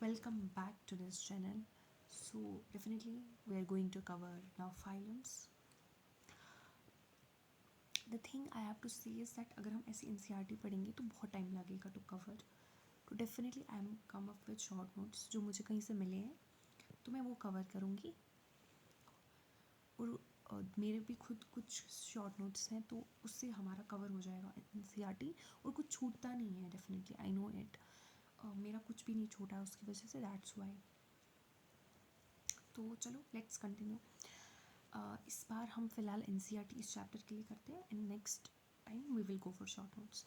Welcome back to this channel. So definitely we are going to cover now phylums. The thing I have to say is that अगर हम ऐसे NCERT पढ़ेंगे तो बहुत time लगेगा to cover. तो definitely I am come up with short notes जो मुझे कहीं से मिले हैं, तो मैं वो कवर करूँगी. और मेरे भी खुद कुछ शॉर्ट नोट्स हैं, तो उससे हमारा कवर हो जाएगा NCERT. और कुछ छूटता नहीं है, डेफिनेटली आई नो इट. मेरा कुछ भी नहीं छूटा है उसकी वजह से, दैट्स वाई. तो चलो लेट्स कंटिन्यू. इस बार हम फिलहाल NCERT इस चैप्टर के लिए करते हैं and next time we will go for short notes.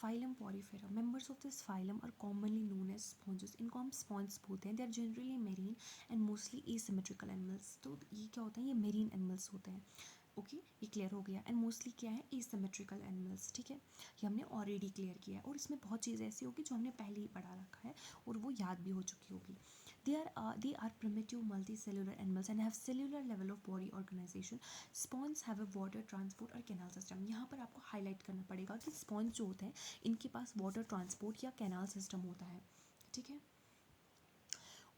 Phylum Porifera. Members of this phylum are commonly known as sponges. इनको हम स्पॉन्ज बोलते हैं. They are generally marine and mostly asymmetrical animals. तो ये क्या होता है, ये मेरीन एनिमल्स होते हैं. ओके ये क्लियर हो गया. एंड मोस्टली क्या है, एसिमेट्रिकल एनिमल्स. ठीक है, ये हमने ऑलरेडी क्लियर किया है. और इसमें बहुत चीज़ें ऐसी होगी जो हमने पहले ही पढ़ा रखा है और वो याद भी हो चुकी होगी. They are primitive multicellular animals and have cellular level of body organization. Spawns have a water transport और canal system. यहाँ पर आपको हाईलाइट करना पड़ेगा कि स्पॉन्ज जो होते हैं इनके पास वाटर ट्रांसपोर्ट या कैनाल सिस्टम होता है. ठीक है.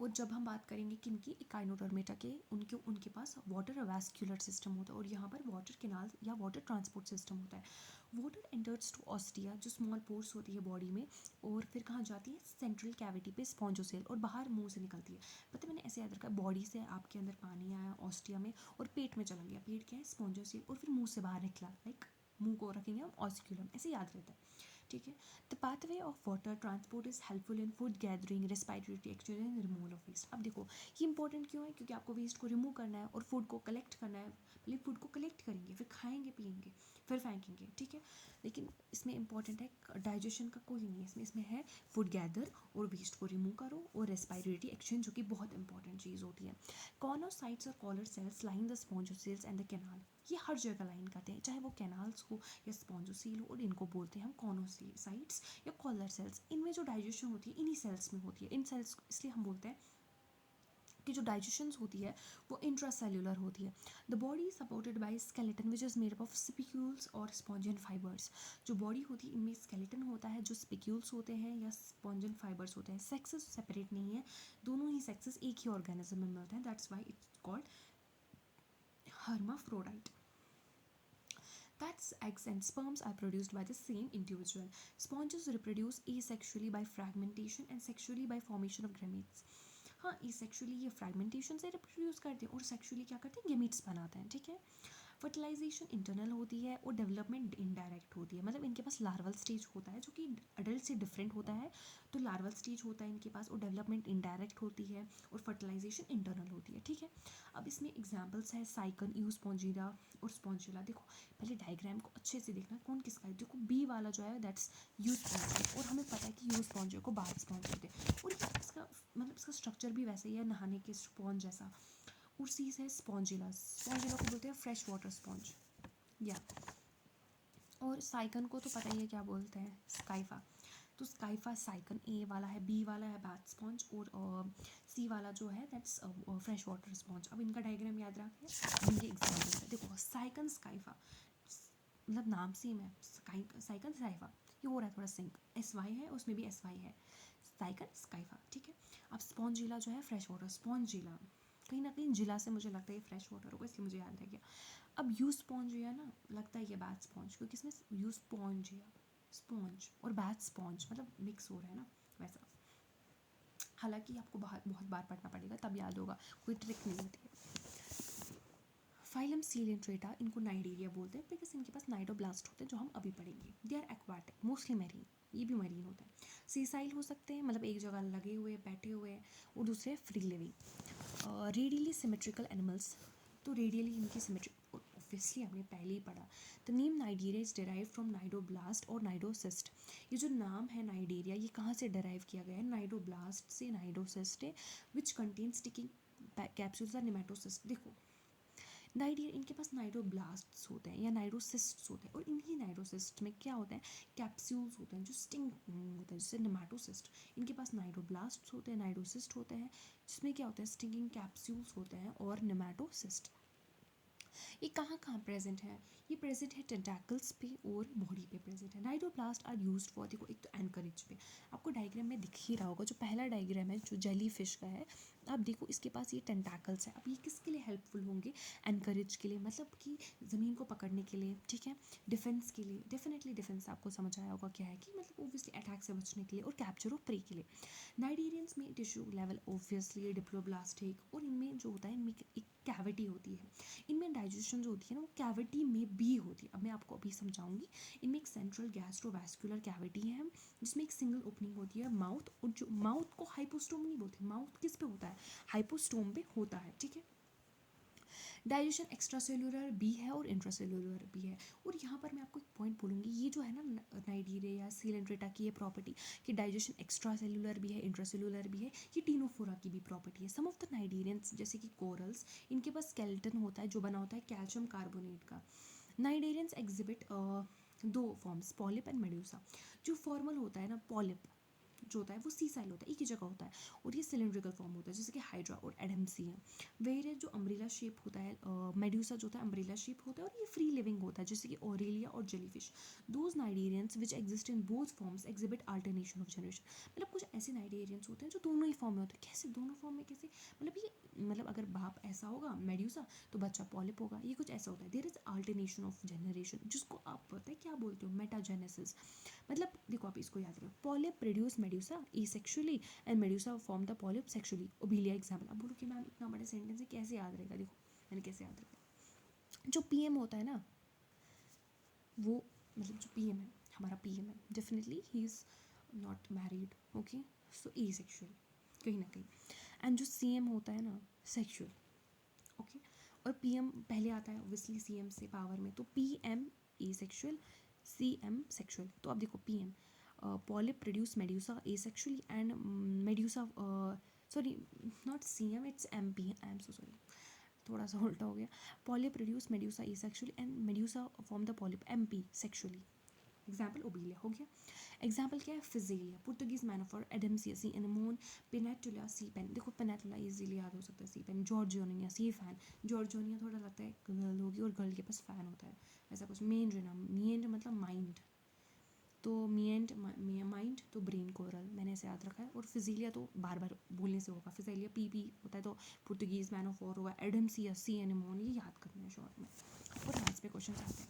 और जब हम बात करेंगे किनकी, इकाइनोडर्मेटा के, उनके पास वाटर वैस्कुलर सिस्टम होता है और यहाँ पर वाटर कैनाल या वाटर ट्रांसपोर्ट सिस्टम होता है. वाटर एंटर्स टू ऑस्टिया जो स्मॉल पोर्स होती है बॉडी में, और फिर कहाँ जाती है, सेंट्रल कैविटी पे स्पॉन्जोसेल, और बाहर मुंह से निकलती है. पता है मैंने ऐसे याद रखा है, बॉडी से आपके अंदर पानी आया ऑस्टिया में और पेट में चला गया. पेट क्या है, स्पॉन्जोसेल, और फिर मुंह से बाहर निकला, लाइक मुंह को रखेंगे हम ऑस्क्यूलम, ऐसे याद रहता है. ठीक है. The pathway of water transport is helpful in food gathering, respiratory exchange and removal of waste. अब देखो ये इंपॉर्टेंट क्यों है, क्योंकि आपको वेस्ट को रिमूव करना है और फूड को कलेक्ट करना है. पहले फूड को कलेक्ट करेंगे, फिर खाएंगे पिएंगे, फिर फेंकेंगे. ठीक है. लेकिन इसमें इंपॉर्टेंट है डाइजेशन का कोई नहीं है इसमें है फूड गैदर और वेस्ट को रिमूव करो और रेस्पिरेटरी एक्सचेंज, जो कि बहुत इंपॉर्टेंट चीज़ होती है. कॉर्नोसाइट्स और collar cells line the spongocoels and the canal. ये हर जगह लाइन करते हैं, चाहे वो कैनाल्स हो या स्पॉन्जोसील हो, और इनको बोलते हैं हम कॉर्नोसाइट्स या कॉलर सेल्स. इनमें जो डाइजेशन होती है इन्हीं सेल्स में होती है. इन सेल्स इसलिए हम बोलते हैं कि जो डाइजेशन होती है वो इंट्रासेल्युलर होती है. The body is supported by skeleton which is made up of spicules और स्पॉन्जियन फाइबर्स. जो बॉडी होती है इनमें स्केलेटन होता है, जो स्पिक्यूल्स होते हैं या स्पॉन्जियन फाइबर्स होते हैं. सेक्सेस सेपरेट नहीं है, दोनों ही सेक्सेस एक ही ऑर्गेनिज्म में मिलते हैं. That's why it's called hermaphrodite. That's eggs and sperms are produced by the same individual. Sponges reproduce asexually by fragmentation and sexually by formation of gametes. हाँ, asexually ये fragmentation से reproduce करते हैं और sexually क्या करते हैं, gametes बनाते हैं. ठीक है. फर्टिलाइजेशन इंटरनल होती है और डेवलपमेंट इनडायरेक्ट होती है. मतलब इनके पास लार्वल स्टेज होता है जो कि अडल्ट से डिफरेंट होता है. तो लार्वल स्टेज होता है इनके पास और डेवलपमेंट इनडायरेक्ट होती है और फर्टिलाइजेशन इंटरनल होती है. ठीक है. अब इसमें एग्जाम्पल्स है साइकन, यूस्पॉन्जिला और स्पॉन्जिला. देखो पहले डायग्राम को अच्छे से देखना कौन किसका है. देखो बी वाला जो है दैट्स यूस्पॉन्जिला, और हमें पता है कि यूस्पॉन्जिला को बाथ स्पॉन्ज कहते हैं. और इसका मतलब इसका स्ट्रक्चर भी वैसे ही है, नहाने के स्पॉन्ज जैसा. और सी है स्पॉन्जिला. स्पॉन्जिला को बोलते हैं फ्रेश वाटर स्पॉन्ज या. और साइकन को तो पता ही है क्या बोलते हैं, स्काइफा. तो स्काइफा साइकन ए वाला है, बी वाला है बाथ स्पॉन्ज, और सी वाला जो है दैट्स फ्रेश वाटर स्पॉन्ज. अब इनका डायग्राम याद रखें, इनके एग्जाम्पल्स है. देखो साइकन स्काइफा, मतलब नाम सेम है, साइकन स्काइफा. ये हो रहा है थोड़ा सिंक, एस वाई है उसमें भी एस वाई है, साइकन स्काइफा. ठीक है. अब स्पॉन्जिला जो है फ्रेश वाटर स्पॉन्जिला, कहीं ना कहीं जिला से मुझे लगता है ये फ्रेश वाटर होगा इसलिए मुझे याद रह गया. अब यू स्पॉन्जिया ना, लगता है ये बैथ स्पॉन्ज, क्योंकि इसमें यू स्पॉन्जिया स्पॉन्ज और बैथ स्पॉन्ज मतलब मिक्स हो रहा है ना वैसा. हालांकि आपको बहुत बहुत बार पढ़ना पड़ेगा तब याद होगा, कोई ट्रिक नहीं होती है. फाइलम सीलेंट्रेटा, इनको नाइडेरिया बोलते हैं बिकॉज इनके पास नाइडोब्लास्ट होते हैं जो हम अभी पढ़ेंगे. They are aquatic mostly marine, ये भी मरीन होता है. सीसाइल हो सकते हैं, मतलब एक जगह लगे हुए बैठे हुए, और दूसरे free living. Radially symmetrical animals, तो रेडियली इनकी सिमेट्रिक ऑब्वियसली हमने पहले ही पढ़ा. The name Cnidaria is derive from cnidoblast और नाइडोसिस्ट. ये जो नाम है नाइडेरिया ये कहाँ से डिराइव किया गया है, नाइडोब्लास्ट से, नाइडोसिस्ट है विच कंटेन स्टिकिंग कैप्सूल्स और निमेटोसिस्ट. देखो नाइडिया इनके पास नाइडोब्लास्ट्स होते हैं या नाइडोसिस्ट्स होते हैं, और इन्हीं नाइडोसिस्ट में क्या होता है, कैप्सूल्स होते हैं जो स्टिंग होते हैं, जैसे निमेटोसिस्ट. इनके पास नाइडोब्लास्ट्स होते हैं, नाइडोसिस्ट होते हैं, जिसमें क्या होता है, स्टिंगिंग कैप्सूल्स होते हैं, और निमेटोसिस्ट. ये कहाँ कहाँ प्रेजेंट है? ये प्रेजेंट है टेंटाकल्स पे और बॉडी पे प्रेजेंट है। नाइडोप्लास्ट आर यूज्ड फॉर, देखो एक तो एनकरेज पे, आपको डायग्राम में दिख ही रहा होगा, जो पहला डायग्राम है जो जेली फिश का है, आप देखो इसके पास ये टेंटाकल्स है। अब ये किसके लिए हेल्पफुल होंगे? एनकरेज के लिए, मतलब कि ज़मीन को पकड़ने के लिए, ठीक है, डिफेंस के लिए, डेफिनेटली डिफेंस, आपको समझ आया होगा क्या है कि मतलब ओब्वियसली अटैक से बचने के लिए, और कैप्चर ऑफ प्रे के लिए। नाइडेरियंस में टिश्यू लेवल ऑब्वियसली डिप्लोब्लास्टिक, और इनमें जो होता है इनमें एक कैविटी होती है, इनमें डाइजेशन जो होती है ना वो कैविटी में भी होती है। अब मैं आपको अभी समझाऊंगी। इनमें एक सेंट्रल गैस्ट्रोवैस्कुलर कैविटी है जिसमें एक सिंगल ओपनिंग होती है माउथ, और जो माउथ को हाइपोस्टोम नहीं बोलते, माउथ किस पे होता है? हाइपोस्टोम पे होता है, ठीक है। डाइजेशन एक्स्ट्रा सेलुलर भी है और इंट्रासेलुलर भी है। और यहाँ पर मैं आपको एक पॉइंट बोलूँगी, ये जो है ना नाइडीरिया या सीलेंट्रेटा की ये प्रॉपर्टी कि डाइजेशन एक्स्ट्रा सेलुलर भी है, इंट्रासेलुलर भी है, ये टीनोफोरा की भी प्रॉपर्टी है। सम ऑफ द नाइडीरियंस जैसे कि कोरल्स, इनके पास स्केलेटन होता है जो बना होता है कैल्शियम कार्बोनेट का। नाइडेरियंस एग्जिबिट दो फॉर्म्स, पॉलिप एंड मेड्यूसा। जो फॉर्मल होता है ना पॉलिप जो होता है वो सी साइल होता है, एक ही जगह होता है, और ये सिलेंड्रिकल फॉर्म होता है जैसे कि हाइड्रा और एडम्सी है। वेयर जो अम्ब्रेला शेप होता है, मेड्यूसा जो होता है अम्ब्रेला शेप होता है, और ये फ्री लिविंग होता है जैसे कि ऑरेलिया और jellyfish. Those cnidarians which exist in both forms exhibit alternation of generation. मतलब कुछ ऐसे नाइडेरियंस होते हैं जो दोनों ही फॉर्म में होते हैं। कैसे दोनों फॉर्म में? कैसे मतलब ये, मतलब अगर बाप ऐसा होगा मेड्यूसा तो बच्चा पॉलिप होगा, ये कुछ ऐसा होता है। There is alternation of generation, जिसको आप पता है क्या बोलते हो? मेटाजेनेसिस। मतलब देखो आप इसको याद रखो, polyp produce medusa asexually and medusa form the polyp sexually. Obelia example. अब बोलो कि मैम इतना बड़ा सेंटेंस है कैसे याद रहेगा? देखो मैंने कैसे याद रखा। जो पीएम होता है ना वो, मतलब जो पीएम है, हमारा पीएम है, definitely he is not married, okay, so A sexual कहीं ना कहीं। एंड जो सीएम होता है ना सेक्शुअल, ओके, और पीएम पहले आता है ऑब्वियसली सीएम से पावर में, तो पीएम ए सेक्शुअल, सीएम सेक्शुअल। तो अब देखो PM polyp produce medusa asexually and medusa, sorry not CM, it's MP, I am so sorry, थोड़ा सा उल्टा हो गया। Polyp produce medusa asexually and medusa form the polyp MP sexually. Example Obelia हो गया। एग्जाम्पल क्या है? फिजेलिया, पुर्तगीज मैनोफोर एडम्सिया सी एनमोन, पेनेटुला सी pen. देखो पेनेटुला इजीली याद हो सकता है, सी पेन। जॉर्जियोनिया सी फैन, जॉर्जियोनिया थोड़ा लगता है गर्ल होगी और गर्ल के पास फैन होता है, ऐसा कुछ। मेन मिएंड मतलब माइंड, तो मिएंड माइंड तो ब्रेन कोरल, मैंने ऐसे याद रखा है। और फिजीलिया तो बार बार बोलने से होगा, फिजेलिया पी पी होता है तो पुर्तगीज मैनोफोर होगा, एडम्सिया सी एनमोन, ये याद करना है शॉर्ट में। और लास्ट पे क्वेश्चन आते हैं।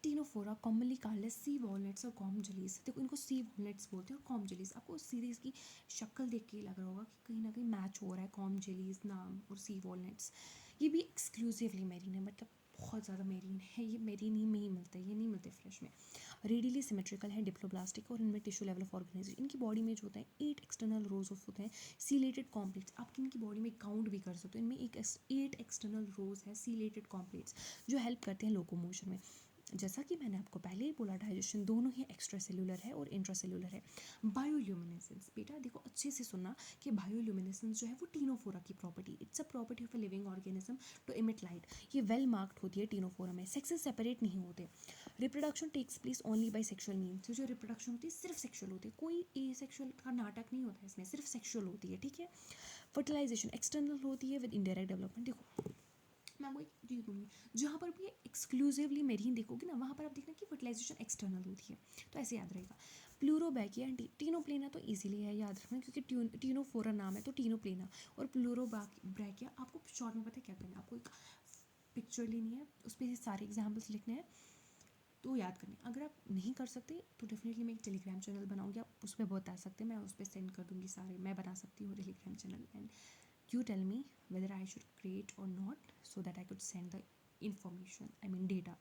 टीनोफोरा कॉमनली कॉल्ड एज सी वॉलनट्स और कॉम जेलीज। देखो इनको सी वॉलनट्स बोलते हैं और कॉम जेलीज। आपको सीरीज की शक्ल देख के ही लग रहा होगा कि कहीं ना कहीं मैच हो रहा है कॉम जेलीज नाम और सी वॉलनट्स। ये भी एक्सक्लूसिवली मेरीन है, मतलब बहुत ज़्यादा मेरीन है, ये मेरीन ही में ही मिलता है, ये नहीं मिलते फ्रेश में। रेडियली सिमेट्रिकल है, डिप्लोब्लास्टिक, और इनमें टिश्यू लेवल ऑफ ऑर्गेनाइजेशन। इनकी बॉडी में जो होता है 8 एक्सटर्नल रोज ऑफ होते हैं सीलेटेड कॉम्प्लेक्स। आप इनकी बॉडी में काउंट भी कर सकते हो, इनमें 8 एक्सटर्नल रोज है सीलेटेड कॉम्प्लेक्स जो हेल्प करते हैं लोकोमोशन में। जैसा कि मैंने आपको पहले ही बोला, डाइजेशन दोनों ही एक्स्ट्रा सेलुलर है और इंट्रासेलुलर है। बायोल्यूमिनेसेंस, बेटा देखो अच्छे से सुनना कि बायोल्यूमिनेसेंस जो है वो टीनोफोरा की property, it's a property of a living organism to emit light. ये वेल मार्क्ड होती है टीनोफोरा में। सेक्सेस सेपरेट नहीं होते। Reproduction takes place only by sexual means. जो रिप्रोडक्शन होती है सिर्फ सेक्सुअल होती है, कोई ए सेक्सुअल का नाटक नहीं होता है इसमें, सिर्फ सेक्सुअल होती है, ठीक है। फर्टिलाइजेशन एक्सटर्नल होती है विद इनडायरेक्ट डेवलपमेंट। देखो मैं आपको एक चीज़ बोलूँगी, जहाँ पर भी एक्सक्लूसिवली मेरीन देखोगे ना वहाँ पर आप देखना कि फर्टिलाइजेशन एक्सटर्नल होती है, तो ऐसे याद रहेगा। प्लूरोबैकिया एंड टीनोप्लेना तो इजीली है याद रखना क्योंकि टीनोफोरा नाम है तो टीनोप्लेना। और प्लूरोब्रैकिया आपको शॉर्ट में पता है क्या करना है, आपको एक पिक्चर लेनी है, उस पर सारे एग्जाम्पल्स लिखने हैं तो याद करने। अगर आप नहीं कर सकते तो डेफिनेटली मैं एक टेलीग्राम चैनल बनाऊंगी, आप उस पर बता सकते हैं, मैं उस पर सेंड कर दूँगी सारे, मैं बना सकती हूँ Telegram channel. And you tell me whether I should create or not so that I could send the information, I mean data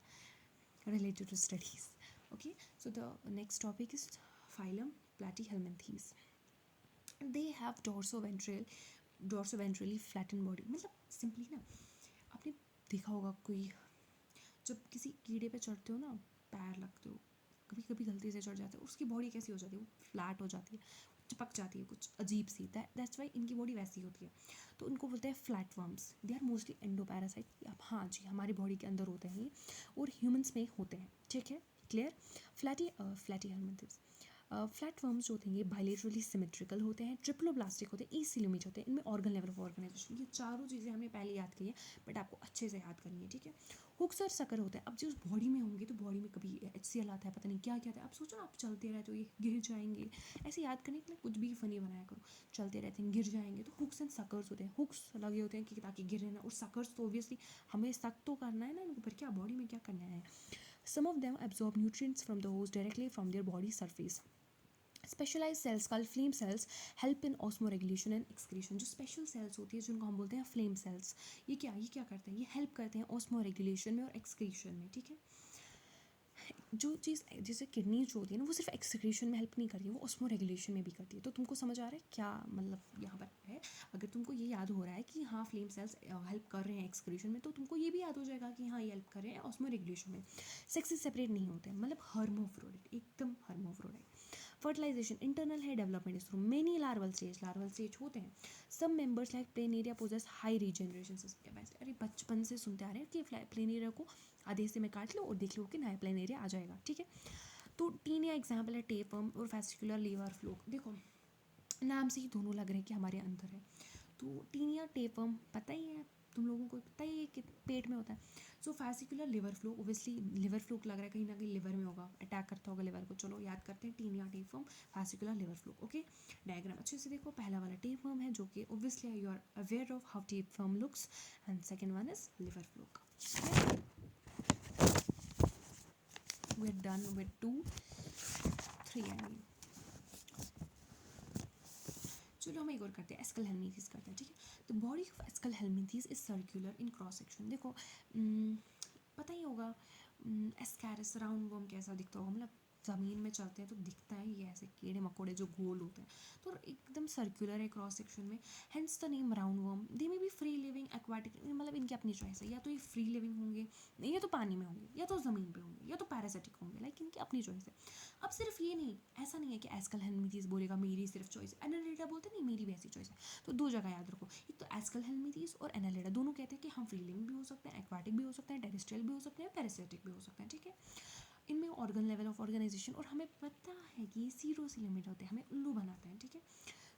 related to studies. Okay, so the next topic is phylum Platyhelminthes. They have dorsoventrally flattened body. मतलब simply ना आपने देखा होगा कोई जब किसी कीड़े पे चढ़ते हो ना, पैर लगते हो, कभी कभी गलती से चढ़ जाते हो, उसकी बॉडी कैसी हो जाती है? वो फ्लैट हो जाती है, चिपक जाती है, कुछ अजीब सी। दैट्स वाई इनकी बॉडी वैसी होती है, तो उनको बोलते हैं flat worms. They are mostly endoparasite. अब हाँ जी, हमारी बॉडी के अंदर होते हैं ये और ह्यूमंस में होते हैं, ठीक है, क्लियर। फ्लैटी हेलमिंथेस फ्लैट वर्म्स जो होते हैं ये बायलेटरली सिमेट्रिकल होते हैं, ट्रिप्लोब्लास्टिक होते हैं, ई होते हैं, इनमें ऑर्गन लेवल ऑफ ऑर्गेनाइजेशन, ये चारों चीज़ें हमने पहले याद की है बट आपको अच्छे से याद करनी है, ठीक है। हुक्स और सकर होते हैं, अब जो बॉडी में होंगे तो बॉडी में कभी HCl आता है, पता नहीं क्या क्या आता है, आप सोचो ना आप चलते रहते हो ये गिर जाएंगे, ऐसे याद करने के लिए कुछ भी फनी बनाया करो, चलते रहते हैं गिर जाएंगे, तो हुक्स एंड सकर्स होते हैं, हुक्स लगे होते हैं कि ताकि गिरे ना, और सकर्स तो ऑब्वियसली हमें सक तो करना है ना इनको, पर क्या बॉडी में क्या करना है। Some of them absorb nutrients from the host directly from their body surface. Specialise cells called flame cells help in osmoregulation and excretion. जो स्पेशल सेल्स होती है जिनको हम बोलते हैं फ्लेम सेल्स, ये क्या करते हैं, ये हेल्प करते हैं ऑस्मोरेगुलेशन में और एक्सक्रीशन में, ठीक है। जो चीज़ जैसे किडनी जो होती है ना वो सिर्फ एक्सक्रीशन में हेल्प नहीं करती है, वो ऑस्मो रेगुलेशन में भी करती है। तो तुमको समझ आ रहा है क्या मतलब यहाँ पर है, अगर तुमको ये याद हो रहा है कि हाँ फ्लेम सेल्स हेल्प कर रहे हैं एक्सक्रीशन में, तो तुमको ये भी याद हो जाएगा कि हाँ ये हेल्प कर रहे हैं ऑस्मो रेगुलेशन में। सेक्स से सेपरेट नहीं होते हैं, मतलब हर्मोफ्रोडिट, एकदम हर्मोफ्रोडिट। फर्टिलाइजेशन इंटरनल है, development is through many larval stage होते हैं। सब members like planaria possess high regeneration capacity. अरे बचपन से सुनते आ रहे हैं कि प्लेनेरिया को आधे हिस्से में काट लो और देख लो कि नया प्लेनेरिया आ जाएगा, ठीक है। तो तीन या एग्जाम्पल है टेपम और फेसिकुलर लीवर फ्लूक। देखो नाम से ही दोनों लग रहे हैं कि हमारे अंदर है। तो टीनिया टेपम पता ही है, तुम लोगों को पता ही है कि पेट में होता है। So Fasciola liver fluke, obviously liver fluke लग रहा है कहीं ना कहीं लिवर में होगा, अटैक करता होगा लिवर को। चलो याद करते हैं, Taenia tapeworm Fasciola liver fluke. Okay, diagram अच्छे से देखो, पहला वाला टेपम है जो कि obviously you are aware of how tapeworm looks, and second one is liver fluke. we're done with 2 3 I mean। चलो हम एक और करते हैं, एस्कल हेलमिंथीज करते हैं, ठीक है। तो body of Aschelminthes is circular in cross section. देखो पता ही होगा एस्कैरिस राउंड वर्म कैसा दिखता होगा, मतलब ज़मीन में चलते हैं तो दिखता है ये ऐसे कीड़े मकोड़े जो गोल होते हैं, तो एकदम सर्कुलर है क्रॉस सेक्शन में। Hence the name round worm. They may be free living aquatic, मतलब इनकी अपनी चॉइस है, या तो ये फ्री लिविंग होंगे, या तो पानी में होंगे, या तो ज़मीन पे होंगे, या तो पैरासिटिक होंगे, लाइक इनकी अपनी चॉइस है। अब सिर्फ ये नहीं, ऐसा नहीं है कि एस्कल हेलमिंथीज बोलेगा मेरी सिर्फ चॉइस है, एनालिडा बोलते नहीं मेरी भी ऐसी चॉइस है। तो दो जगह याद रखो, एक तो एस्कल हेलमिंथीज और एनालिडा दोनों कहते हैं कि हम फ्री लिविंग भी हो सकते हैं, एक्वाटिक भी हो सकते हैं, टेरेस्ट्रियल भी हो सकते हैं, पैरासिटिक भी हो सकते हैं, ठीक है। इनमें ऑर्गन लेवल ऑफ ऑर्गेनाइजेशन, और हमें पता है कि ये सीरोसिलेमेट होते हैं, हमें उल्लू बनाते हैं, ठीक है।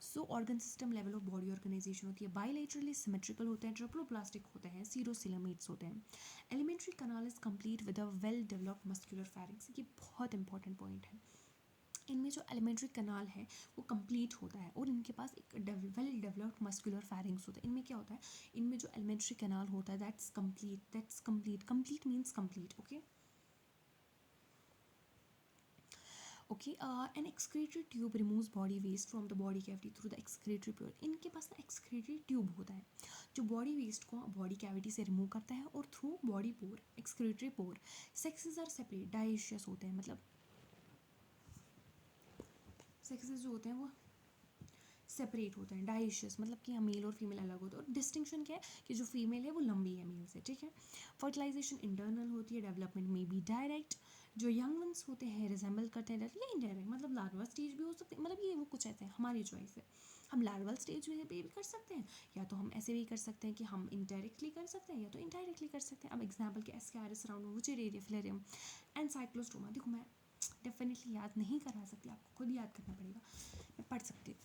So organ system level of body organisation होती है, बायलेटरली सिमेट्रिकल होते हैं, ट्रिप्लोप्लास्टिक होते हैं, सीरोसिलेमेट्स होते हैं। Elementary kanal is complete with a well developed muscular फैरिंग्स। ये बहुत इंपॉर्टेंट पॉइंट है। इनमें जो एलिमेंट्री कनाल है वो कंप्लीट होता है, और इनके पास एक वेल डेवलप्ड मस्कुलर फैरिंग्स होता है। इनमें क्या होता है, इनमें जो एलिमेंट्री कनाल होता है that's complete means complete. Okay okay an excretory tube removes body waste from the body cavity through the excretory tube. इनके पास ना एक्सक्रीटरी ट्यूब होता है जो बॉडी वेस्ट को बॉडी कैविटी से रिमूव करता है, और through body pore, excretory pore. Sexes are separate, dioecious होते हैं, मतलब सेक्सेस जो होते हैं वो सेपरेट होते हैं, डाइशियस मतलब कि मेल और फीमेल अलग होते हैं। और डिस्टिंक्शन क्या है कि जो फीमेल है वो लंबी है मेल से, ठीक है। फर्टिलाइजेशन इंटरनल होती है, डेवलपमेंट में बी डायरेक्ट। जो यंग वंस होते हैं रिजेंबल करते हैं डायरेक्ट या इनडायरेक्ट, मतलब लार्वा स्टेज भी हो सकते हैं, मतलब ये वो कुछ ऐसे हैं, हमारी चॉइस है। हम लार्वल स्टेज में भी कर सकते हैं, या तो हम ऐसे भी कर सकते हैं कि हम इनडायरेक्टली कर सकते हैं, या तो इनडायरेक्टली कर सकते हैं। अब एग्जाम्पल के एस्कैरिस राउंड वुचेरेरिया फिलेरियम एंड साइक्लोस्टोमा। देखो मैं डेफिनेटली याद नहीं करा सकती, आपको खुद याद करना पड़ेगा, मैं पढ़ सकती हूँ।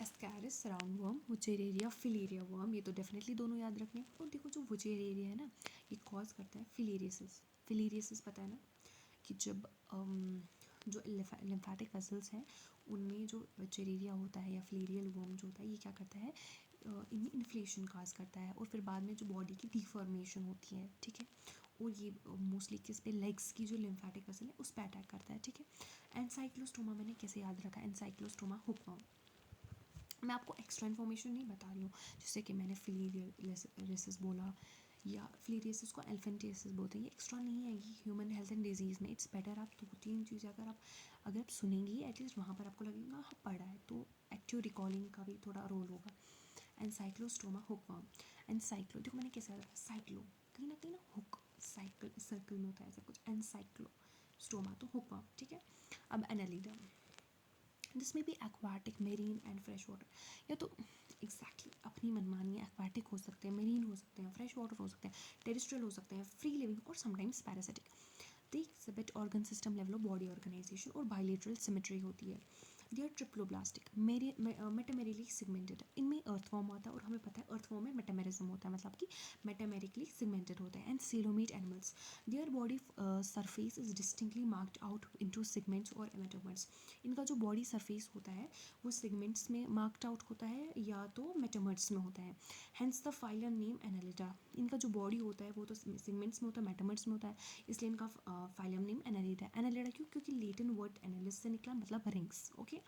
Ascaris round worm, Wuchereria filaria worm, ये तो डेफिनेटली दोनों याद रखने। और देखो जो वुचेरेरिया है ना, ये कॉज करता है फिलेरियसिस। फिलेरियसिस पता है ना, कि जब जो लिम्फेटिक वेसल्स हैं उनमें जो वुचेरेरिया होता है या फिलेरियल वर्म जो होता है, ये क्या करता है, इनमें इन्फ्लेशन काज करता है, और फिर बाद में जो बॉडी की डिफॉर्मेशन होती है, ठीक है। और ये मोस्टली किस पे, लेग्स की जो लिम्फेटिक वेसल है उस पर अटैक करता है, ठीक है। एनसाइक्लोस्टोमा मैंने कैसे याद रखा, एनसाइक्लोस्टोमा हुकवर्म। मैं आपको एक्स्ट्रा इन्फॉर्मेशन नहीं बता रही हूँ, जैसे कि मैंने फिलीरियसिस बोला, या फिलीरियसिस को एल्फेंटियसिस बोलते हैं, ये एक्स्ट्रा नहीं है, ये ह्यूमन हेल्थ एंड डिजीज़ में इट्स बेटर। आप 2-3 चीज़ें अगर आप सुनेंगी एटलीस्ट वहाँ पर आपको लगेगा हाँ पढ़ा है, तो एक्टिव रिकॉलिंग का भी थोड़ा रोल होगा। Ancylostoma hookworm. एनसाइक्लो देखो मैंने कैसे याद, साइक्लो कहीं ना हुक, साइकिल सर्कल में होता है ऐसा कुछ, एनसाइक्लोस्टोमा तो हुकवर्म, ठीक है। अब एनालिडा, दिस में भी aquatic, marine and fresh water, या तो एग्जैक्टली अपनी मनमानी है, एक्वाटिक हो सकते हैं, मेरीन हो सकते हैं, फ्रेश वाटर हो सकते हैं, टेरेस्ट्रियल हो सकते हैं, फ्री लिविंग और sometimes parasitic. They exhibit organ system level of body organisation और बायलेटरल सिमेट्री होती है। They are triploblastic, metamerically segmented, इनमें अर्थवॉर्म आता है और हमें पता है अर्थवॉर्म में मेटामेरिज्म होता है, मतलब कि मेटामेरिकली सिगमेंटेड होता है। And coelomate animals, their body surface is distinctly marked out into segments और मेटामर्स। इनका जो बॉडी सरफेस होता है वो सेगमेंट्स में मार्क्ड आउट होता है या तो मेटामर्स में होता है। Hence the phylum name Annelida, इनका जो बॉडी होता है वो तो सेगमेंट्स में होता है, मेटामर्स में होता है, इसलिए इनका फाइलम नेम एनालिडा। एनालिडा क्यों? क्योंकि लेटिन वर्ड एनालिस से निकला, मतलब rings. Okay,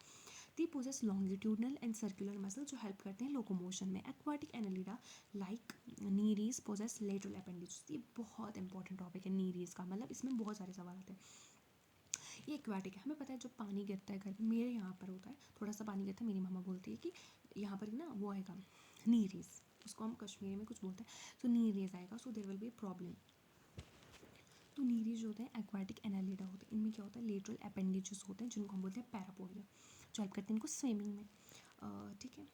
the possess longitudinal and circular muscle जो हेल्प करते हैं लोकोमोशन में। Aquatic annelida like nereis possess lateral appendages. ये बहुत इंपॉर्टेंट टॉपिक है नीरीज का, मतलब इसमें बहुत सारे सवाल आते हैं। ये एक्वाटिक है, हमें पता है जब पानी गिरता है घर में, मेरे यहाँ पर होता है थोड़ा सा पानी गिरता है, मेरी मामा बोलती है कि यहाँ पर ना वो आएगा नीरीज, उसको हम कश्मीरी में कुछ बोलते हैं, तो नीरीज आएगा, so there will be problem. तो नीरीज जो होते हैं एक्वाटिक एनालिडा होते हैं, इनमें क्या होता है लेटरल अपेंडिजेस होते हैं जिनको हम बोलते हैं पैरापोडिया, जो हेल्प करते हैं इनको स्विमिंग में। ठीक है,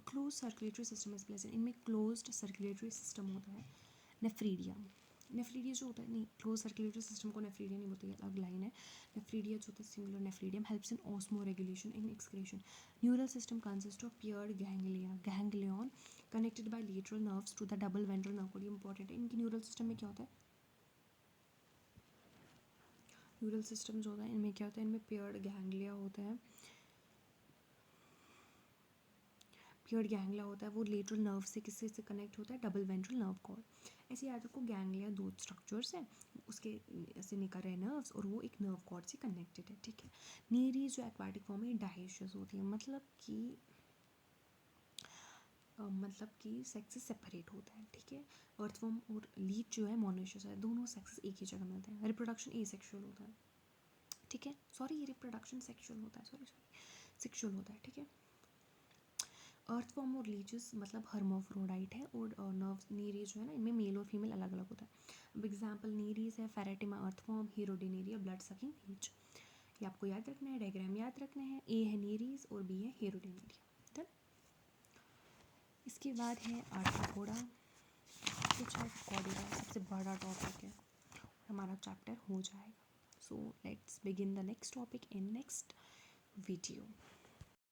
close circulatory system is present, इनमें क्लोज्ड सर्कुलेटरी सिस्टम होता है। नेफ्रीडिया, नेफ्रीडिया जो होता है, नहीं क्लोज सर्कुलेटरी सिस्टम को नेफ्रीडिया नहीं बोलते, अलग लाइन है। नेफ्रीडिया जो होता है singular nephridium, helps in osmo regulation in excretion. Neural system consist of paired ganglia, ganglion connected by lateral nerves to the double ventral nerve. ये इंपॉर्टेंट है, इनकी न्यूरल सिस्टम में क्या होता है, न्यूरल सिस्टम जो होता है इनमें क्या होता है, इनमें पियर्ड गैंग्लिया होता है, पियर्ड गैंग्लिया होता है, वो लेटरल नर्व से किससे से कनेक्ट होता है, डबल वेंट्रल नर्व कॉर्ड। ऐसे याद रखो गैंग्लिया दो स्ट्रक्चर्स हैं, उसके से निकल रहे नर्व्स और वो एक नर्व कॉर्ड से कनेक्टेड है। ठीक है, नीरी जो एक्वाटिक फॉर्म है डायशियस होती है, मतलब कि सेक्सेस सेपरेट होता है। ठीक है, अर्थवॉर्म और लीच जो है मोनोशियस है, दोनों सेक्सेस एक ही जगह मिलते हैं। रिप्रोडक्शन एसेक्सुअल होता है। ठीक है, सॉरी ये रिप्रोडक्शन सेक्सुअल होता है, सॉरी सेक्सुअल होता है। ठीक है, अर्थवॉर्म और लीचेस मतलब हर्मोफ्रोडाइट है, और नर्व्स नीरीज जो है ना इनमें मेल और फीमेल अलग अलग होता है। अब एग्जाम्पल नीरीज है Pheretima earthworm, Hirudinaria blood sucking Leach. ये आपको याद रखना है, डायग्राम याद रखना है, ए है नीरीज और बी है हीरोडिनेरिया। डन। इसके बाद है आर्थ्रोपोडा, कुछ है कॉर्डिया, सबसे बड़ा टॉपिक है, हमारा चैप्टर हो जाएगा। So let's begin the next topic in next video.